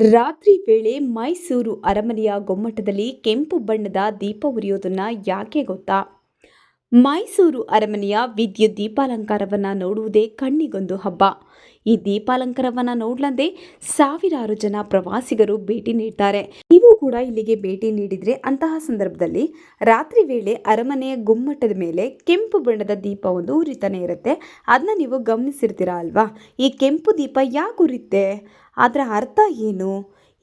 ರಾತ್ರಿ ವೇಳೆ ಮೈಸೂರು ಅರಮನೆಯ ಗೊಮ್ಮಟದಲ್ಲಿ ಕೆಂಪು ಬಣ್ಣದ ದೀಪ ಉರಿಯೋದನ್ನ ಯಾಕೆ ಗೊತ್ತಾ? ಮೈಸೂರು ಅರಮನೆಯ ವಿದ್ಯುತ್ ದೀಪಾಲಂಕಾರವನ್ನು ನೋಡುವುದೇ ಕಣ್ಣಿಗೊಂದು ಹಬ್ಬ. ಈ ದೀಪಾಲಂಕಾರವನ್ನು ನೋಡ್ಲಂದೆ ಸಾವಿರಾರು ಜನ ಪ್ರವಾಸಿಗರು ಭೇಟಿ ನೀಡ್ತಾರೆ. ನೀವು ಕೂಡ ಇಲ್ಲಿಗೆ ಭೇಟಿ ನೀಡಿದ್ರೆ ಅಂತಹ ಸಂದರ್ಭದಲ್ಲಿ ರಾತ್ರಿ ವೇಳೆ ಅರಮನೆಯ ಗುಮ್ಮಟದ ಮೇಲೆ ಕೆಂಪು ಬಣ್ಣದ ದೀಪ ಒಂದು ಉರಿತಾನೆ ಇರುತ್ತೆ. ಅದನ್ನ ನೀವು ಗಮನಿಸಿರ್ತೀರಾ ಅಲ್ವಾ? ಈ ಕೆಂಪು ದೀಪ ಯಾಕೆ ಉರಿಯುತ್ತೆ, ಅದರ ಅರ್ಥ ಏನು?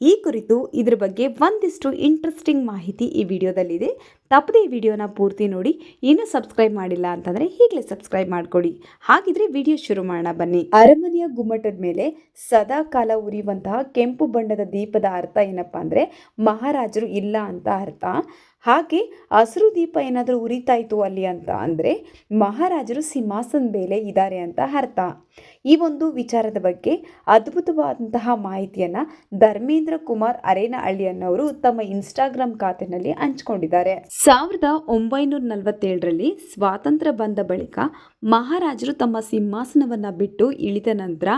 ಈ ಕುರಿತು ಇದ್ರ ಬಗ್ಗೆ ಒಂದಿಷ್ಟು ಇಂಟ್ರೆಸ್ಟಿಂಗ್ ಮಾಹಿತಿ ಈ ವಿಡಿಯೋದಲ್ಲಿದೆ. ತಪ್ಪದೇ ಈ ವಿಡಿಯೋನ ಪೂರ್ತಿ ನೋಡಿ. ಇನ್ನೂ ಸಬ್ಸ್ಕ್ರೈಬ್ ಮಾಡಿಲ್ಲ ಅಂತಂದರೆ ಈಗಲೇ ಸಬ್ಸ್ಕ್ರೈಬ್ ಮಾಡ್ಕೊಳ್ಳಿ. ಹಾಗಿದ್ರೆ ವಿಡಿಯೋ ಶುರು ಮಾಡೋಣ ಬನ್ನಿ. ಅರಮನೆಯ ಗುಮ್ಮಟದ ಮೇಲೆ ಸದಾ ಕಾಲ ಉರಿಯುವಂತಹ ಕೆಂಪು ಬಣ್ಣದ ದೀಪದ ಅರ್ಥ ಏನಪ್ಪಾ ಅಂದರೆ ಮಹಾರಾಜರು ಇಲ್ಲ ಅಂತ ಅರ್ಥ. ಹಾಗೆ ಹಸಿರು ದೀಪ ಏನಾದರೂ ಉರಿತಾ ಇತ್ತು ಅಲ್ಲಿ ಅಂತ ಅಂದರೆ ಮಹಾರಾಜರು ಸಿಂಹಾಸನದ ಮೇಲೆ ಇದ್ದಾರೆ ಅಂತ ಅರ್ಥ. ಈ ಒಂದು ವಿಚಾರದ ಬಗ್ಗೆ ಅದ್ಭುತವಾದಂತಹ ಮಾಹಿತಿಯನ್ನು ಧರ್ಮೇಂದ್ರ ಕುಮಾರ್ ಅರೇನಹಳ್ಳಿ ಅನ್ನೋರು ತಮ್ಮ ಇನ್ಸ್ಟಾಗ್ರಾಮ್ ಖಾತೆಯಲ್ಲಿ ಹಂಚಿಕೊಂಡಿದ್ದಾರೆ. 1947ರಲ್ಲಿ ಸ್ವಾತಂತ್ರ್ಯ ಬಂದ ಬಳಿಕ ಮಹಾರಾಜರು ತಮ್ಮ ಸಿಂಹಾಸನವನ್ನು ಬಿಟ್ಟು ಇಳಿದ ನಂತರ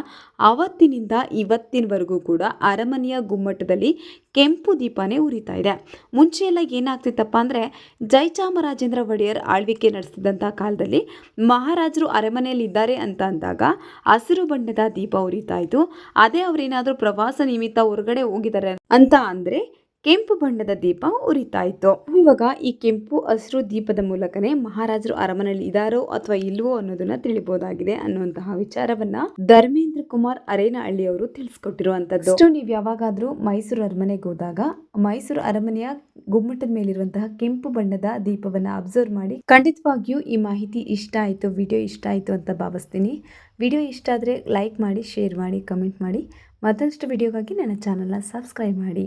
ಅವತ್ತಿನಿಂದ ಇವತ್ತಿನವರೆಗೂ ಕೂಡ ಅರಮನೆಯ ಗುಮ್ಮಟದಲ್ಲಿ ಕೆಂಪು ದೀಪನೇ ಉರಿತಾ ಇದೆ. ಮುಂಚೆ ಎಲ್ಲ ಏನಾಗ್ತಿತ್ತಪ್ಪ ಅಂದರೆ ಜಯಚಾಮರಾಜೇಂದ್ರ ಒಡೆಯರ್ ಆಳ್ವಿಕೆ ನಡೆಸಿದಂಥ ಕಾಲದಲ್ಲಿ ಮಹಾರಾಜರು ಅರಮನೆಯಲ್ಲಿ ಇದ್ದಾರೆ ಅಂತ ಅಂದಾಗ ಹಸಿರು ಬಣ್ಣದ ದೀಪ ಉರಿತಾ ಇತ್ತು. ಅದೇ ಅವರೇನಾದರೂ ಪ್ರವಾಸ ನಿಮಿತ್ತ ಹೊರಗಡೆ ಹೋಗಿದ್ದಾರೆ ಅಂತ ಅಂದರೆ ಕೆಂಪು ಬಣ್ಣದ ದೀಪ ಉರಿತಾ ಇತ್ತು. ಇವಾಗ ಈ ಕೆಂಪು ಹಸಿರು ದೀಪದ ಮೂಲಕನೇ ಮಹಾರಾಜರು ಅರಮನೆಯಲ್ಲಿ ಇದಾರೋ ಅಥವಾ ಇಲ್ವೋ ಅನ್ನೋದನ್ನ ತಿಳಿಬಹುದಾಗಿದೆ ಅನ್ನುವಂತಹ ವಿಚಾರವನ್ನ ಧರ್ಮೇಂದ್ರ ಕುಮಾರ್ ಅರೇನಹಳ್ಳಿ ಅವರು ತಿಳಿಸ್ಕೊಟ್ಟಿರುವಂತದ್ದು. ನೀವು ಯಾವಾಗಾದ್ರೂ ಮೈಸೂರು ಅರಮನೆಗೆ ಹೋದಾಗ ಮೈಸೂರು ಅರಮನೆಯ ಗುಮ್ಮಟದ ಮೇಲಿರುವಂತಹ ಕೆಂಪು ಬಣ್ಣದ ದೀಪವನ್ನ ಅಬ್ಸರ್ವ್ ಮಾಡಿ. ಖಂಡಿತವಾಗಿಯೂ ಈ ಮಾಹಿತಿ ಇಷ್ಟ ಆಯಿತು, ವಿಡಿಯೋ ಇಷ್ಟ ಆಯಿತು ಅಂತ ಭಾವಿಸ್ತೀನಿ. ವಿಡಿಯೋ ಇಷ್ಟ ಆದರೆ ಲೈಕ್ ಮಾಡಿ, ಶೇರ್ ಮಾಡಿ, ಕಮೆಂಟ್ ಮಾಡಿ. ಮತ್ತಷ್ಟು ವಿಡಿಯೋಗಾಗಿ ನನ್ನ ಚಾನಲ್ನ ಸಬ್ಸ್ಕ್ರೈಬ್ ಮಾಡಿ.